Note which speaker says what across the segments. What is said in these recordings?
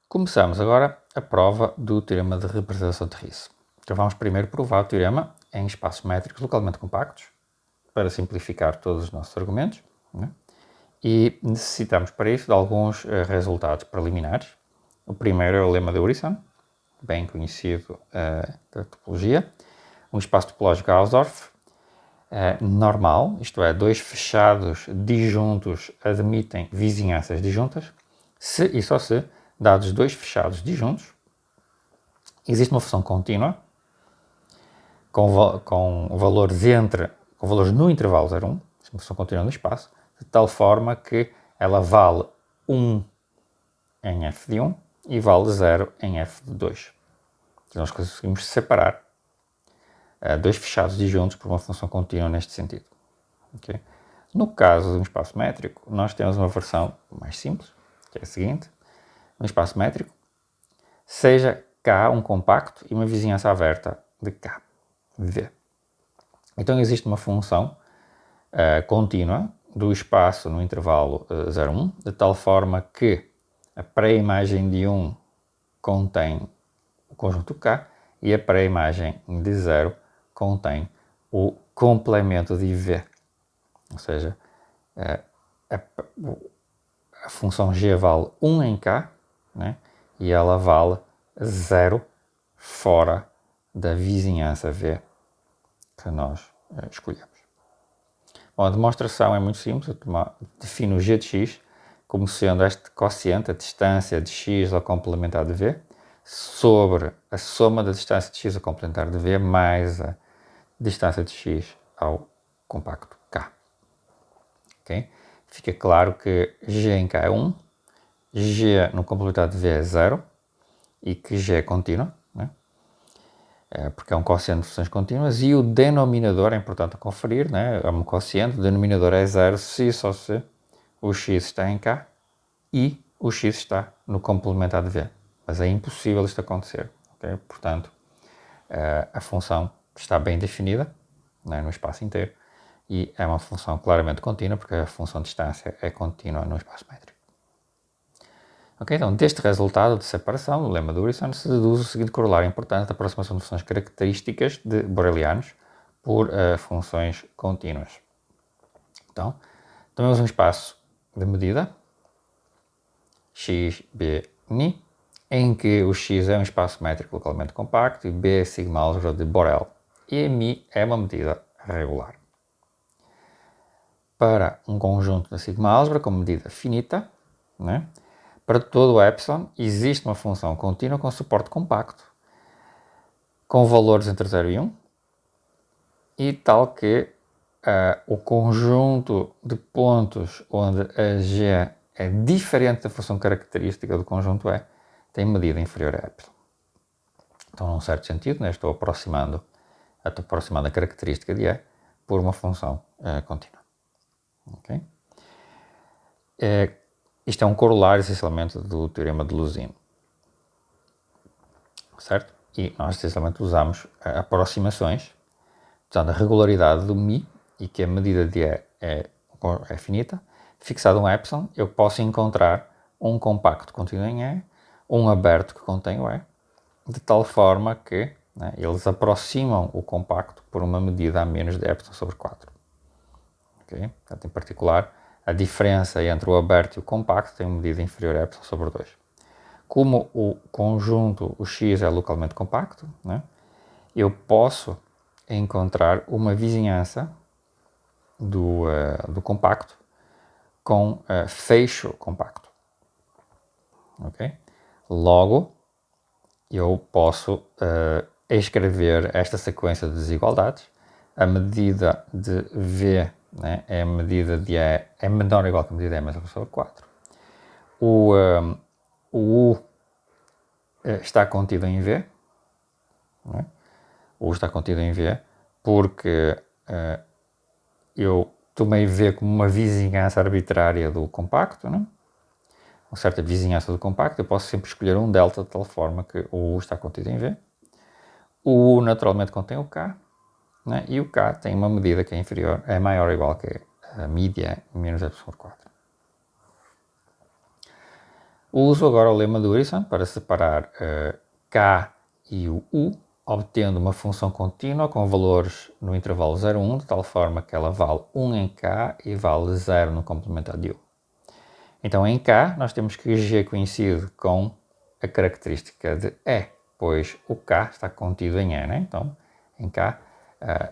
Speaker 1: Começamos agora a prova do teorema de representação de Riesz. Então vamos primeiro provar o teorema em espaços métricos localmente compactos, para simplificar todos os nossos argumentos, né? E necessitamos para isso de alguns resultados preliminares. O primeiro é o lema de Urysohn, bem conhecido da topologia. Um espaço topológico Hausdorff normal, isto é, dois fechados disjuntos admitem vizinhanças disjuntas, se e só se, dados dois fechados disjuntos, existe uma função contínua com valores no intervalo 0, 1, uma função contínua no espaço, de tal forma que ela vale 1 em f de 1 e vale 0 em f de 2. Então nós conseguimos separar dois fechados disjuntos por uma função contínua neste sentido. Okay? No caso de um espaço métrico, nós temos uma versão mais simples, que é a seguinte: um espaço métrico, seja K um compacto e uma vizinhança aberta de K, V. Então existe uma função contínua do espaço no intervalo 0, 1, de tal forma que a pré-imagem de 1 contém o conjunto K e a pré-imagem de 0 contém o complemento de V. Ou seja, a função G vale 1 em K, né? E ela vale 0 fora da vizinhança V que nós escolhemos. Bom, a demonstração é muito simples. Eu defino o G de x como sendo este quociente, a distância de x ao complementar de V, sobre a soma da distância de x ao complementar de V mais a distância de x ao compacto K. Okay? Fica claro que G em K é 1, G no complementar de V é 0 e que G é contínua, né? Porque é um quociente de funções contínuas, e o denominador é importante conferir, né? É um quociente, o denominador é 0 se e só se o x está em K e o x está no complementar de V. Mas é impossível isto acontecer. Okay? Portanto, a função está bem definida, né, no espaço inteiro, e é uma função claramente contínua, porque a função de distância é contínua no espaço métrico. Okay, então, deste resultado de separação, do lema de Urysohn, se deduz o seguinte corolário importante da aproximação de funções características de Borelianos por funções contínuas. Então, tomamos um espaço de medida, x, b, ni, em que o x é um espaço métrico localmente compacto e b é sigma álgebra de Borel, e mi é uma medida regular. Para um conjunto da sigma álgebra com medida finita, né? Para todo o epsilon, existe uma função contínua com suporte compacto, com valores entre 0 e 1, e tal que o conjunto de pontos onde a g é diferente da função característica do conjunto E tem medida inferior a epsilon. Então, num certo sentido, né, estou aproximando a característica de E por uma função contínua. Okay? Isto é um corolário, essencialmente, do teorema de Lusin. Certo? E nós, essencialmente, usamos aproximações, usando a regularidade do μ, e que a medida de E é finita. Fixado um epsilon, eu posso encontrar um compacto contínuo em E, um aberto que contém o E, de tal forma que, né, eles aproximam o compacto por uma medida a menos de epsilon sobre 4. Okay? Portanto, em particular, a diferença entre o aberto e o compacto tem uma medida inferior a epsilon sobre 2. Como o conjunto, o x, é localmente compacto, né, eu posso encontrar uma vizinhança do compacto com fecho compacto. Okay? Logo, eu posso escrever esta sequência de desigualdades. A medida de V, né, é a medida de E é menor ou igual que a medida de E mais igual sobre 4. O U está contido em V. Né? O U está contido em V porque eu tomei V como uma vizinhança arbitrária do compacto, né? Uma certa vizinhança do compacto. Eu posso sempre escolher um delta de tal forma que o U está contido em V. O U naturalmente contém o K, né? E o K tem uma medida que é inferior, é maior ou igual que a mídia menos epsilon por 4. Uso agora o lema de Urysohn para separar K e o U, obtendo uma função contínua com valores no intervalo 0, 1, de tal forma que ela vale 1 em K e vale 0 no complementado de U. Então, em K, nós temos que G coincide com a característica de E, pois o K está contido em E, né? Então, em K,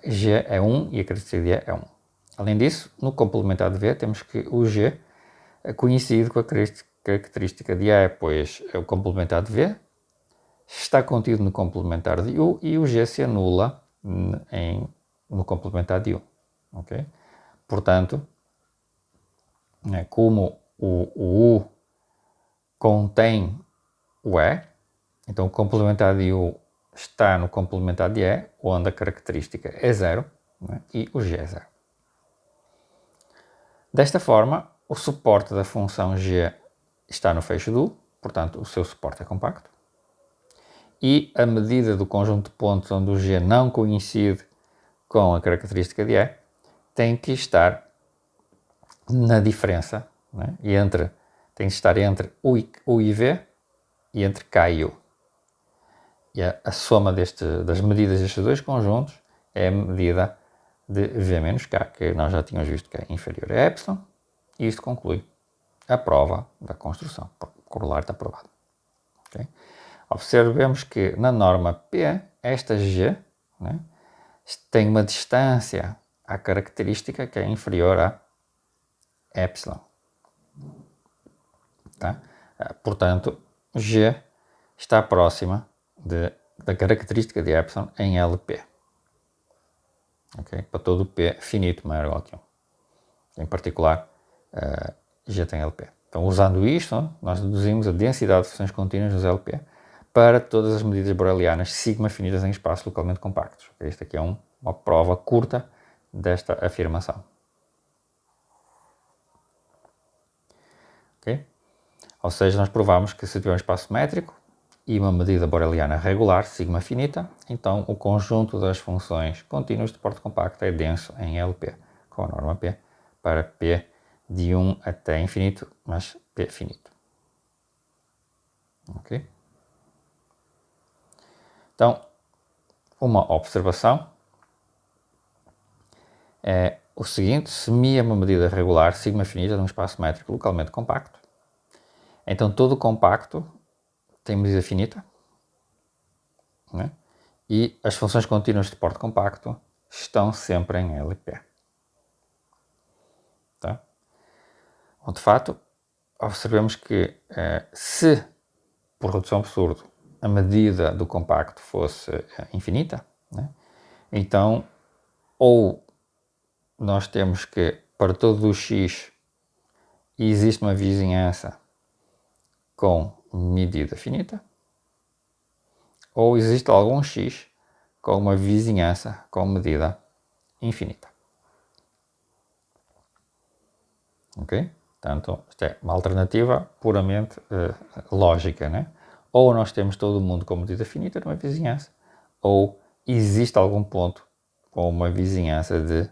Speaker 1: G é 1 e a característica de E é 1. Além disso, no complementado de V, temos que o G coincide com a característica de E, pois o complementado de V está contido no complementar de U e o G se anula no complementar de U. Okay? Portanto, como o U contém o E, então o complementar de U está no complementar de E, onde a característica é 0, né? E o G é 0. Desta forma, o suporte da função G está no fecho do U, portanto o seu suporte é compacto. E a medida do conjunto de pontos onde o G não coincide com a característica de E tem que estar na diferença, né? Tem que estar entre U e V e entre K e U. E a soma das medidas destes dois conjuntos é a medida de V menos K, que nós já tínhamos visto que é inferior a epsilon, e isto conclui a prova da construção. O corolário está aprovado. Okay? Observemos que na norma P, esta G, né, tem uma distância à característica que é inferior a epsilon. Tá? Portanto, G está próxima da característica de epsilon em LP. Okay? Para todo P finito maior ou igual que 1. Em particular, G tem LP. Então, usando isto, nós deduzimos a densidade de funções contínuas nos LP para todas as medidas borelianas sigma finitas em espaços localmente compactos. Okay? Esta aqui é uma prova curta desta afirmação. Okay? Ou seja, nós provamos que se tiver um espaço métrico e uma medida boreliana regular, sigma finita, então o conjunto das funções contínuas de porte compacto é denso em LP, com a norma P, para P de 1 até infinito, mas P finito. Ok? Então, uma observação é o seguinte: se μ é uma medida regular, sigma finita de um espaço métrico localmente compacto, então todo compacto tem medida finita, né? E as funções contínuas de porte compacto estão sempre em LP. Tá? De fato, observemos que se, por redução absurda, a medida do compacto fosse infinita, né? Então, ou nós temos que, para todo o x, existe uma vizinhança com medida finita, ou existe algum x com uma vizinhança com medida infinita. Ok? Portanto, isto é uma alternativa puramente lógica, né? Ou nós temos todo o mundo com medida finita numa vizinhança, ou existe algum ponto com uma vizinhança de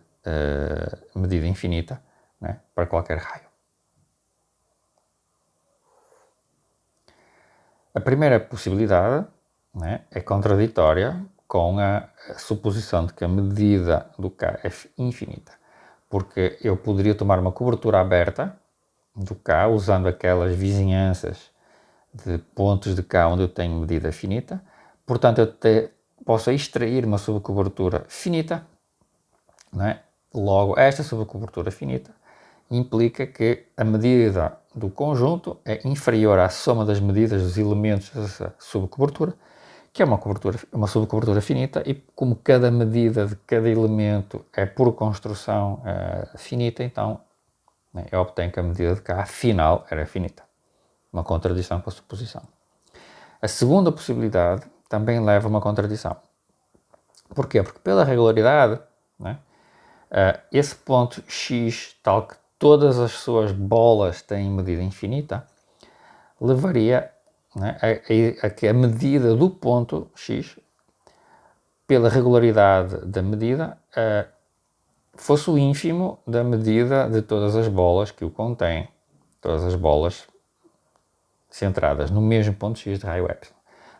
Speaker 1: medida infinita, né, para qualquer raio. A primeira possibilidade, né, é contraditória com a suposição de que a medida do K é infinita, porque eu poderia tomar uma cobertura aberta do K usando aquelas vizinhanças de pontos de K onde eu tenho medida finita, portanto eu posso extrair uma subcobertura finita, não é? Logo, esta subcobertura finita implica que a medida do conjunto é inferior à soma das medidas dos elementos dessa subcobertura, que é uma subcobertura finita, e como cada medida de cada elemento é por construção finita, então eu obtenho que a medida de K final era finita. Uma contradição com a suposição. A segunda possibilidade também leva a uma contradição. Porquê? Porque pela regularidade, né, esse ponto x, tal que todas as suas bolas têm medida infinita, levaria, né, a que a medida do ponto x, pela regularidade da medida, fosse o ínfimo da medida de todas as bolas que o contêm. Todas as bolas centradas no mesmo ponto x de raio epsilon.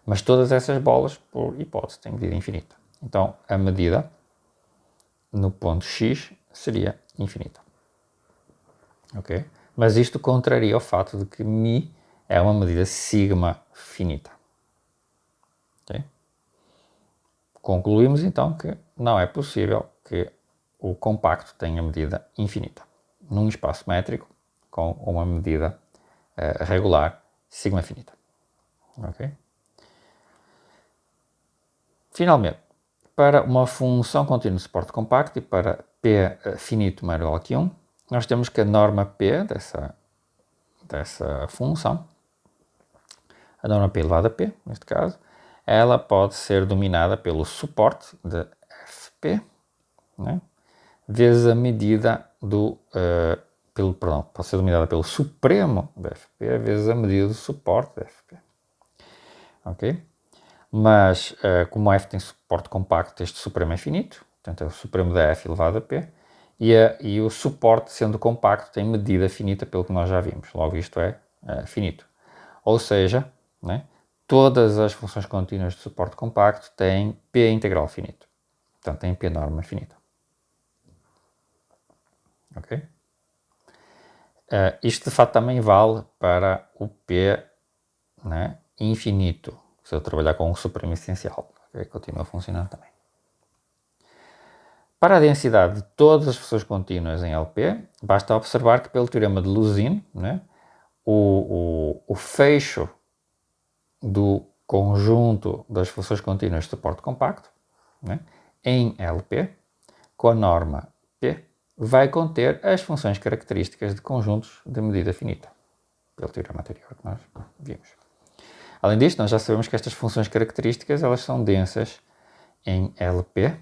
Speaker 1: Mas todas essas bolas, por hipótese, têm medida infinita. Então, a medida no ponto x seria infinita. Ok? Mas isto contraria o fato de que μ é uma medida sigma finita. Okay? Concluímos então que não é possível que o compacto tenha medida infinita num espaço métrico com uma medida regular sigma finita. Okay? Finalmente, para uma função contínua de suporte compacto e para P finito maior ou igual que 1, nós temos que a norma P dessa função, a norma P elevado a P, neste caso, ela pode ser dominada pelo suporte de Fp, né, vezes a medida do... pode ser dominada pelo supremo de Fp, vezes a medida do suporte de Fp. Ok? Mas, como F tem suporte compacto, este supremo é finito, portanto é o supremo da F elevado a P, e o suporte, sendo compacto, tem medida finita, pelo que nós já vimos. Logo, isto é finito. Ou seja, né, todas as funções contínuas de suporte compacto têm P integral finito. Portanto, têm P norma finita. Ok? Isto, de fato, também vale para o P, né, infinito. Se eu trabalhar com um supremo essencial, okay? Continua a funcionar também. Para a densidade de todas as funções contínuas em LP, basta observar que pelo teorema de Lusin, né, o fecho do conjunto das funções contínuas de suporte compacto, né, em LP, com a norma P, vai conter as funções características de conjuntos de medida finita, pelo teorema anterior que nós vimos. Além disto, nós já sabemos que estas funções características elas são densas em LP,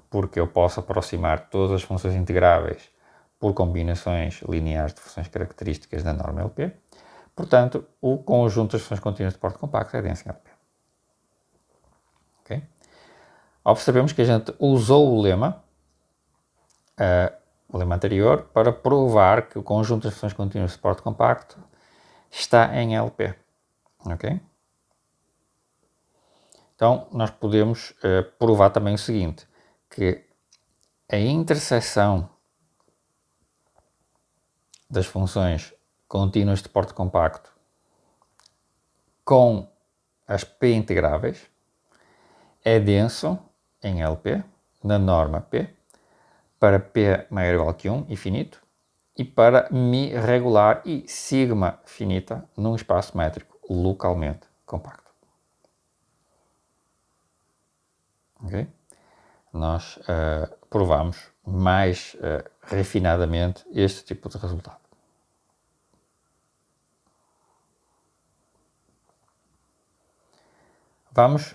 Speaker 1: porque eu posso aproximar todas as funções integráveis por combinações lineares de funções características da norma LP. Portanto, o conjunto das funções contínuas de suporte compacto é denso em LP. Okay? Observemos que a gente usou o lema anterior para provar que o conjunto das funções contínuas de suporte compacto está em LP. Ok? Então, nós podemos provar também o seguinte, que a interseção das funções contínuas de suporte compacto com as P integráveis é denso em LP, na norma P, para P maior ou igual que 1 e finito, e para μ regular e sigma finita num espaço métrico localmente compacto. Okay? Nós provamos mais refinadamente este tipo de resultado. Vamos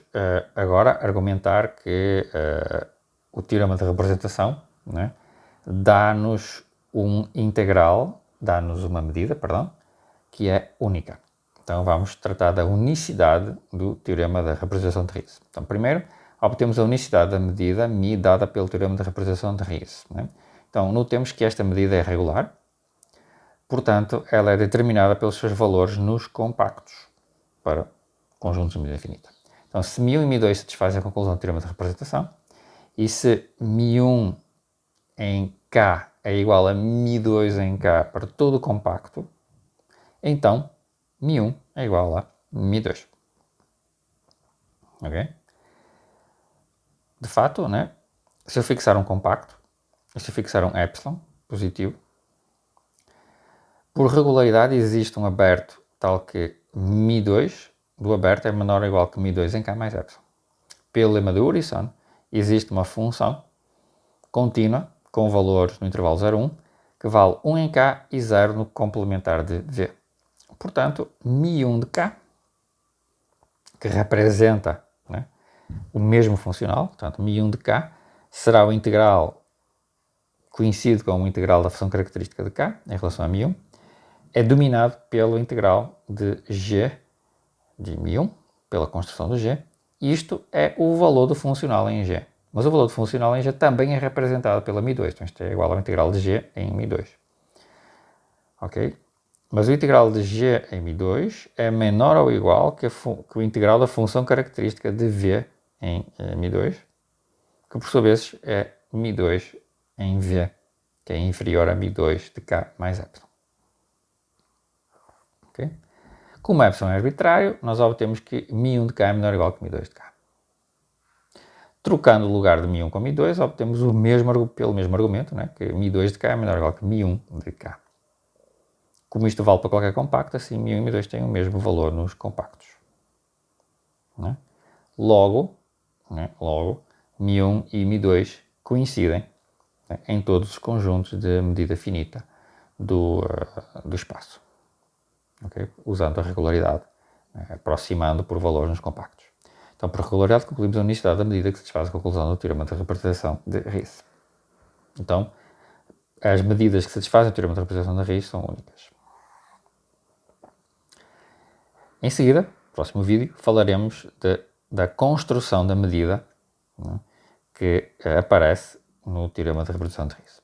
Speaker 1: agora argumentar que o teorema de representação, né, dá-nos uma medida, que é única. Então vamos tratar da unicidade do teorema da representação de Riesz. Então primeiro obtemos a unicidade da medida μ dada pelo teorema da representação de Riesz. Né? Então notemos que esta medida é regular, portanto ela é determinada pelos seus valores nos compactos para conjuntos de medida infinita. Então se μ1 e μ2 satisfazem a conclusão do teorema de representação e se μ1 em K é igual a μ2 em K para todo o compacto, então μ1 é igual a μ2. Ok? De fato, né, se eu fixar um compacto, e se eu fixar um epsilon positivo, por regularidade existe um aberto tal que μ2 do aberto é menor ou igual que μ2 em K mais epsilon. Pelo lema de Urysohn, existe uma função contínua com valores no intervalo 0, 1, que vale 1 em K e 0 no complementar de V. Portanto, μ1 de K, que representa, né, o mesmo funcional, portanto, μ1 de K, será o integral coincide com o integral da função característica de K, em relação a μ1, é dominado pelo integral de G de μ1, pela construção do G. Isto é o valor do funcional em G. Mas o valor do funcional em G também é representado pela μ2. Então isto é igual ao integral de G em μ2. Ok? Mas o integral de g em μ2 é menor ou igual que o integral da função característica de v em μ2, que por sua vez é μ2 em v, que é inferior a μ2 de k mais epsilon. Okay? Como epsilon é arbitrário, nós obtemos que μ1 de k é menor ou igual que μ2 de k. Trocando o lugar de μ1 com μ2, obtemos pelo mesmo argumento, né? Que μ2 de k é menor ou igual que mη1 de k. Como isto vale para qualquer compacto, assim μ1 e μ2 têm o mesmo valor nos compactos. Né? Logo, μ1 e μ2 coincidem, né, em todos os conjuntos de medida finita do espaço. Okay? Usando a regularidade, né, aproximando por valores nos compactos. Então, por regularidade, concluímos a unicidade da medida que satisfaz a conclusão do teorema de representação de Riesz. Então, as medidas que satisfazem o teorema de representação de Riesz são únicas. Em seguida, no próximo vídeo, falaremos da construção da medida, né, que aparece no teorema de representação de Riesz.